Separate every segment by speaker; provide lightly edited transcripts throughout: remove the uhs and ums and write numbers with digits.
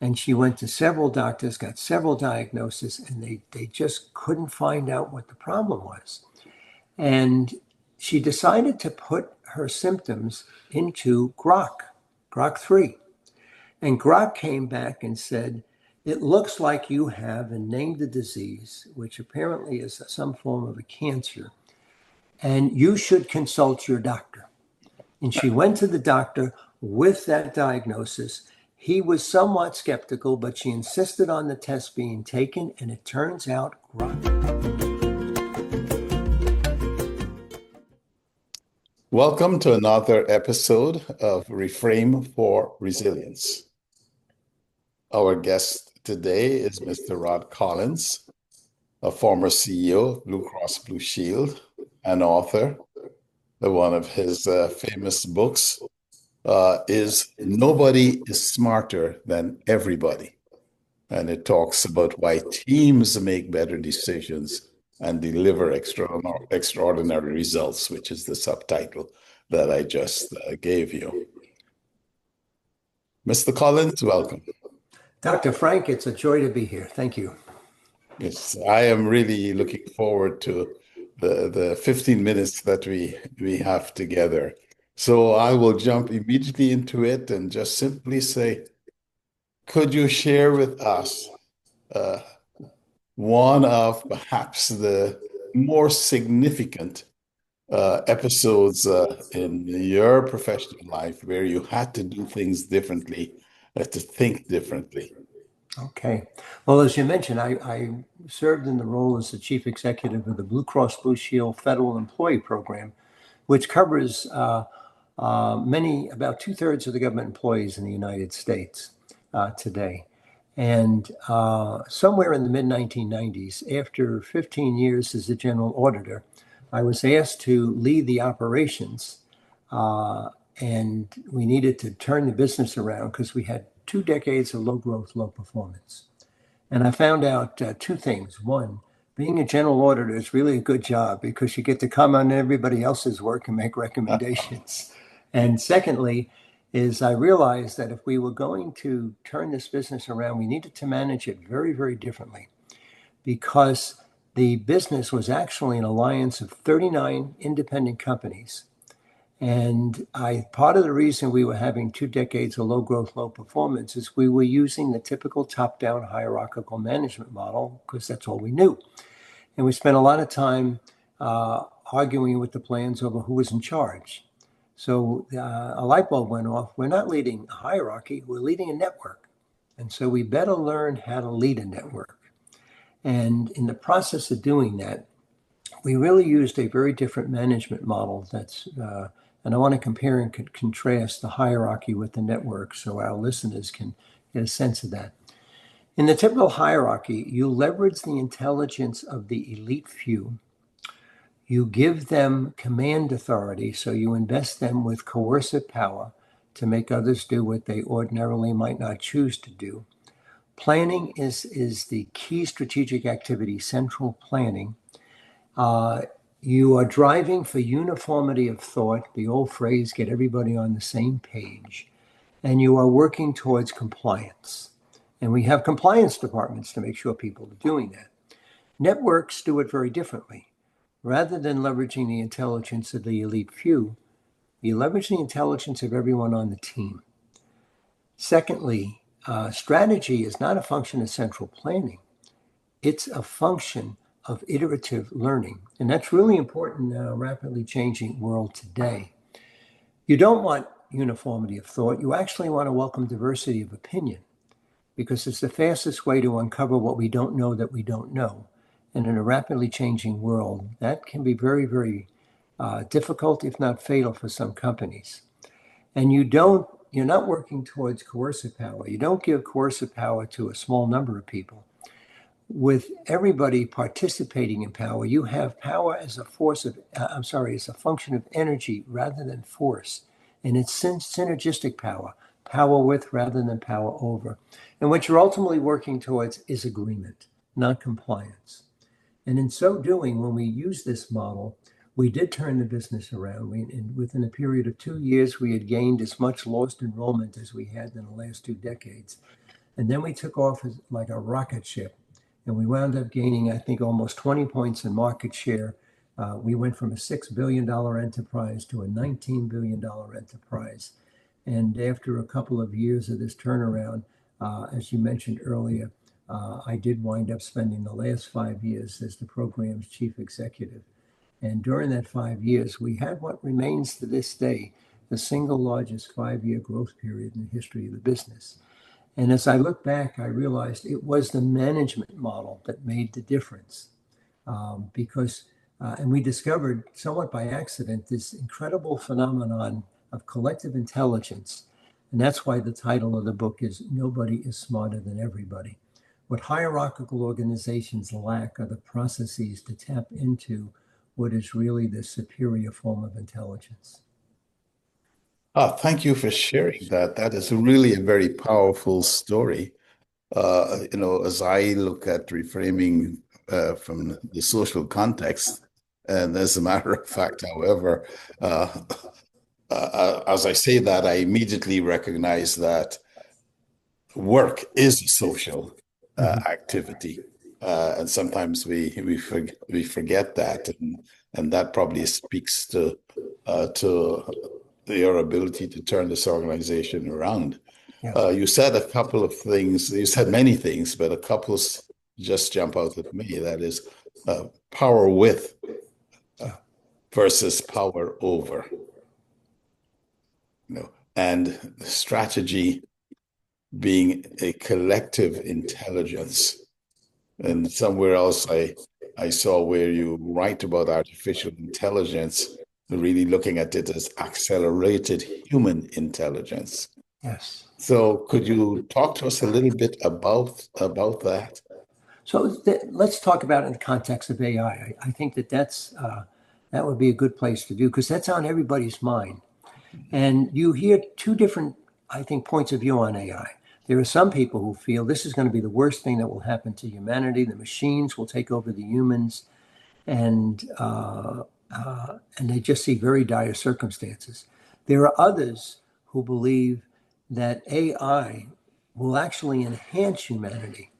Speaker 1: And she went to several doctors, got several diagnoses, and they just couldn't find out what the problem was. And she decided to put her symptoms into Grok 3. And Grok came back and said, it looks like you have, and named the disease, which apparently is some form of a cancer, and you should consult your doctor. And she went to the doctor with that diagnosis. He was somewhat skeptical, but she insisted on the test being taken, and it turns out
Speaker 2: Welcome to another episode of Reframe for Resilience. Our guest today is Mr. Rod Collins, a former CEO of Blue Cross Blue Shield, an author. One of his famous books is Nobody is Smarter Than Everybody. And it talks about why teams make better decisions and deliver extraordinary results, which is the subtitle that I just gave you. Mr. Collins, welcome.
Speaker 1: Dr. Frank, it's a joy to be here. Thank you.
Speaker 2: Yes, I am really looking forward to the 15 minutes that we have together. So I will jump immediately into it and just simply say, could you share with us one of perhaps the more significant episodes in your professional life where you had to do things differently, to think differently?
Speaker 1: Okay. Well, as you mentioned, I served in the role as the chief executive of the Blue Cross Blue Shield Federal Employee Program, which covers about 2/3 of the government employees in the United States today. And somewhere in the mid-1990s, after 15 years as a general auditor, I was asked to lead the operations, and we needed to turn the business around because we had 2 decades of low growth, low performance. And I found out 2 things. One, being a general auditor is really a good job because you get to comment on everybody else's work and make recommendations. And secondly, is I realized that if we were going to turn this business around, we needed to manage it very, very differently because the business was actually an alliance of 39 independent companies. And part of the reason we were having 2 decades of low growth, low performance is we were using the typical top-down hierarchical management model because that's all we knew. And we spent a lot of time arguing with the plans over who was in charge. So a light bulb went off. We're not leading a hierarchy, we're leading a network. And so we better learn how to lead a network. And in the process of doing that, we really used a very different management model and I want to compare and contrast the hierarchy with the network so our listeners can get a sense of that. In the typical hierarchy, you leverage the intelligence of the elite few. You give them command authority, so you invest them with coercive power to make others do what they ordinarily might not choose to do. Planning is the key strategic activity, central planning. You are driving for uniformity of thought, the old phrase, get everybody on the same page, and you are working towards compliance. And we have compliance departments to make sure people are doing that. Networks do it very differently. Rather than leveraging the intelligence of the elite few, you leverage the intelligence of everyone on the team. Secondly, strategy is not a function of central planning. It's a function of iterative learning. And that's really important in a rapidly changing world today. You don't want uniformity of thought. You actually want to welcome diversity of opinion because it's the fastest way to uncover what we don't know that we don't know. And in a rapidly changing world, that can be very, very difficult, if not fatal for some companies. And you're not working towards coercive power. You don't give coercive power to a small number of people. With everybody participating in power, you have power as a as a function of energy rather than force. And it's synergistic power, power with rather than power over. And what you're ultimately working towards is agreement, not compliance. And in so doing, when we use this model, we did turn the business around. Within a period of 2 years, we had gained as much lost enrollment as we had in the last 2 decades. And then we took off like a rocket ship. And we wound up gaining, I think, almost 20 points in market share. We went from a $6 billion enterprise to a $19 billion enterprise. And after a couple of years of this turnaround, as you mentioned earlier, I did wind up spending the last 5 years as the program's chief executive. And during that 5 years, we had what remains to this day the single largest 5-year growth period in the history of the business. And as I look back, I realized it was the management model that made the difference and we discovered somewhat by accident this incredible phenomenon of collective intelligence. And that's why the title of the book is Nobody is Smarter Than Everybody. What hierarchical organizations lack are the processes to tap into what is really the superior form of intelligence.
Speaker 2: Thank you for sharing that. That is really a very powerful story. As I look at reframing from the social context, and as a matter of fact, however, as I say that, I immediately recognize that work is a social activity, and sometimes we forget that, and that probably speaks to your ability to turn this organization around.
Speaker 1: Yes.
Speaker 2: You said a couple of things. You said many things, but a couple just jump out at me. That is power with versus power over. And strategy being a collective intelligence. And somewhere else I saw where you write about artificial intelligence, really looking at it as accelerated human intelligence.
Speaker 1: Yes.
Speaker 2: So could you talk to us a little bit about that?
Speaker 1: So let's talk about it in the context of AI. I think that would be a good place to do because that's on everybody's mind. And you hear two different, I think, points of view on AI. There are some people who feel this is going to be the worst thing that will happen to humanity. The machines will take over the humans, and they just see very dire circumstances. There are others who believe that AI will actually enhance humanity.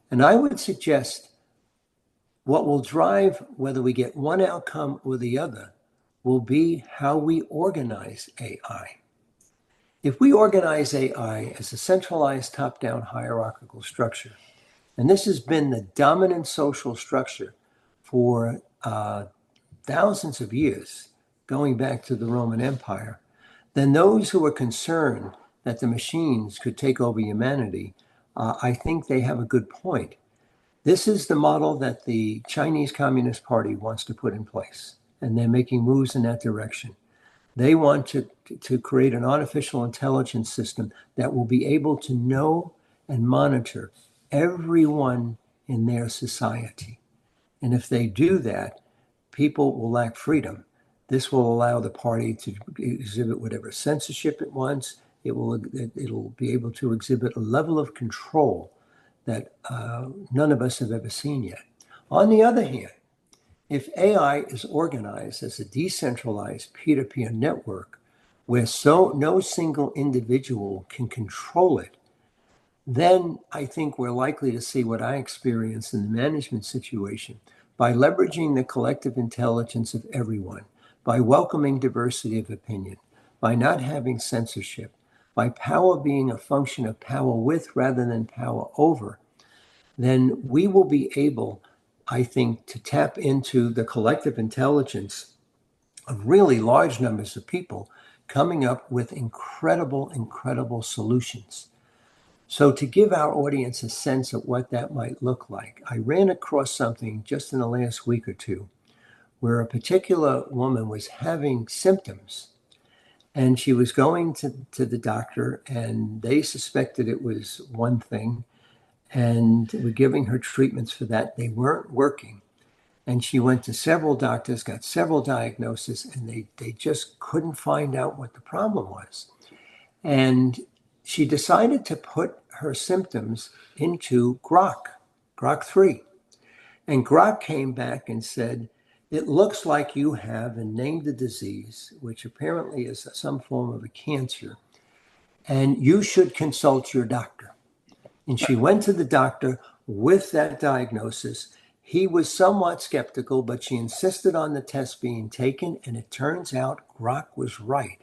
Speaker 1: And I would suggest what will drive whether we get one outcome or the other will be how we organize AI. If we organize AI as a centralized top-down hierarchical structure, and this has been the dominant social structure for thousands of years, going back to the Roman Empire, then those who are concerned that the machines could take over humanity, I think they have a good point. This is the model that the Chinese Communist Party wants to put in place, and they're making moves in that direction. They want to create an artificial intelligence system that will be able to know and monitor everyone in their society. And if they do that, people will lack freedom. This will allow the party to exhibit whatever censorship it wants. It'll be able to exhibit a level of control that none of us have ever seen yet. On the other hand, if AI is organized as a decentralized peer-to-peer network where no single individual can control it, then I think we're likely to see what I experienced in the management situation. By leveraging the collective intelligence of everyone, by welcoming diversity of opinion, by not having censorship, by power being a function of power with rather than power over, then we will be able, I think, to tap into the collective intelligence of really large numbers of people coming up with incredible solutions. So to give our audience a sense of what that might look like, I ran across something just in the last week or two where a particular woman was having symptoms and she was going to the doctor and they suspected it was one thing and were giving her treatments for that. They weren't working. And she went to several doctors, got several diagnoses, and they just couldn't find out what the problem was. And she decided to put her symptoms into Grok 3. And Grok came back and said, it looks like you have and named the disease, which apparently is some form of a cancer, and you should consult your doctor. And she went to the doctor with that diagnosis. He was somewhat skeptical, but she insisted on the test being taken, and it turns out Grok was right.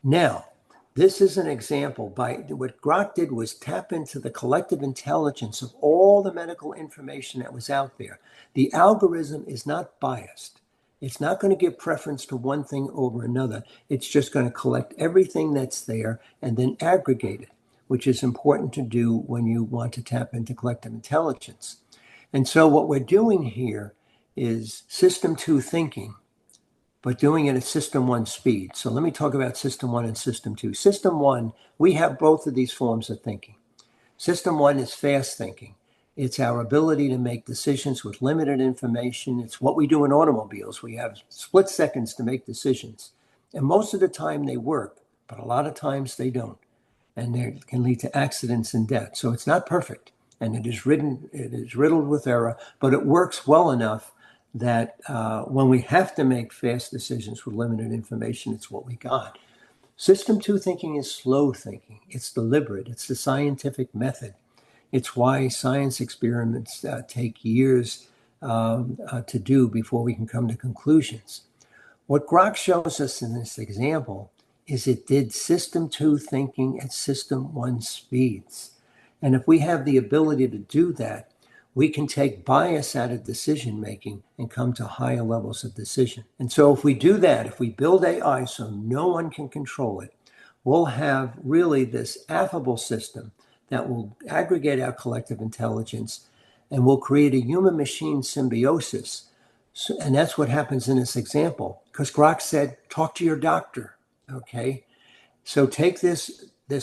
Speaker 1: Now, this is an example. By what Grok did was tap into the collective intelligence of all the medical information that was out there. The algorithm is not biased. It's not going to give preference to one thing over another. It's just going to collect everything that's there and then aggregate it, which is important to do when you want to tap into collective intelligence. And so what we're doing here is system two thinking, but doing it at system one speed. So let me talk about system one and system two. System one, we have both of these forms of thinking. System one is fast thinking. It's our ability to make decisions with limited information. It's what we do in automobiles. We have split seconds to make decisions. And most of the time they work, but a lot of times they don't. And they can lead to accidents and death. So it's not perfect. And it is riddled with error, but it works well enough that when we have to make fast decisions with limited information, it's what we got. System two thinking is slow thinking. It's deliberate. It's the scientific method. It's why science experiments take years to do before we can come to conclusions. What Grok shows us in this example is it did system two thinking at system one speeds. And if we have the ability to do that, we can take bias out of decision making and come to higher levels of decision. And so if we do that, if we build AI so no one can control it, we'll have really this affable system that will aggregate our collective intelligence and will create a human machine symbiosis. So, and that's what happens in this example, because Grok said, talk to your doctor. Okay. So take this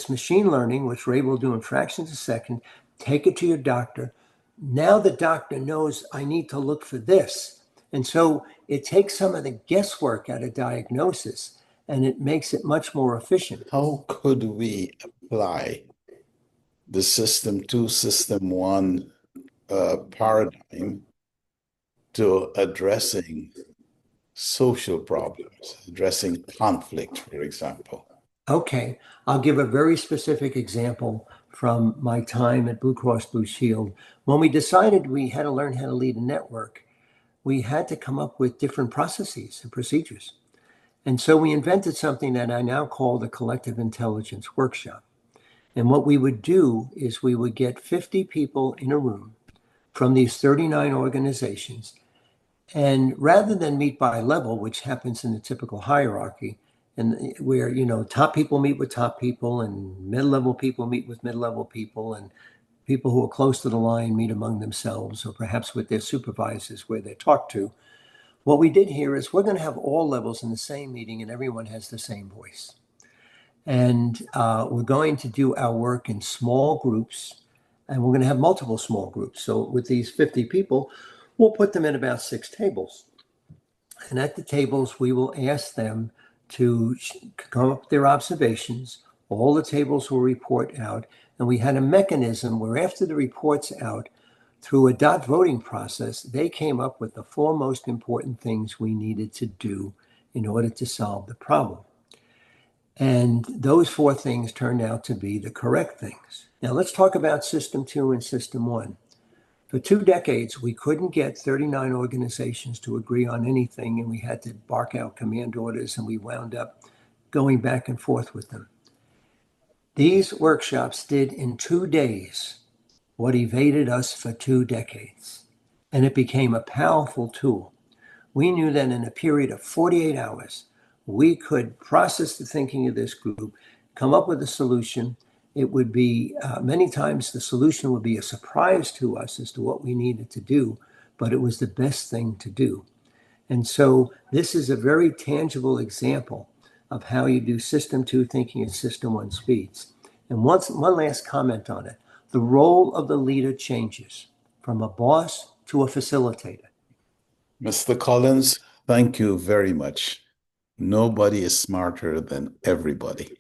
Speaker 1: machine learning, which we're able to do in fractions of a second, take it to your doctor. Now the doctor knows I need to look for this. And so it takes some of the guesswork out of diagnosis and it makes it much more efficient.
Speaker 2: How could we apply the system two, system one paradigm to addressing social problems, addressing conflict, for example?
Speaker 1: Okay, I'll give a very specific example from my time at Blue Cross Blue Shield. When we decided we had to learn how to lead a network, we had to come up with different processes and procedures. And so we invented something that I now call the Collective Intelligence Workshop. And what we would do is we would get 50 people in a room from these 39 organizations. And rather than meet by level, which happens in the typical hierarchy, and where, top people meet with top people and mid-level people meet with mid-level people and people who are close to the line meet among themselves or perhaps with their supervisors where they're talked to. What we did here is we're going to have all levels in the same meeting and everyone has the same voice. And we're going to do our work in small groups and we're going to have multiple small groups. So with these 50 people, we'll put them in about 6 tables. And at the tables, we will ask them to come up with their observations. All the tables will report out. And we had a mechanism where after the report's out, through a dot voting process, they came up with the 4 most important things we needed to do in order to solve the problem. And those 4 things turned out to be the correct things. Now let's talk about system 2 and system 1. For 2 decades, we couldn't get 39 organizations to agree on anything, and we had to bark out command orders, and we wound up going back and forth with them. These workshops did in 2 days what evaded us for 2 decades, and it became a powerful tool. We knew that in a period of 48 hours, we could process the thinking of this group, come up with a solution. It would be, many times the solution would be a surprise to us as to what we needed to do, but it was the best thing to do. And so this is a very tangible example of how you do system 2 thinking at system 1 speeds. And one last comment on it. The role of the leader changes from a boss to a facilitator.
Speaker 2: Mr. Collins, thank you very much. Nobody is smarter than everybody.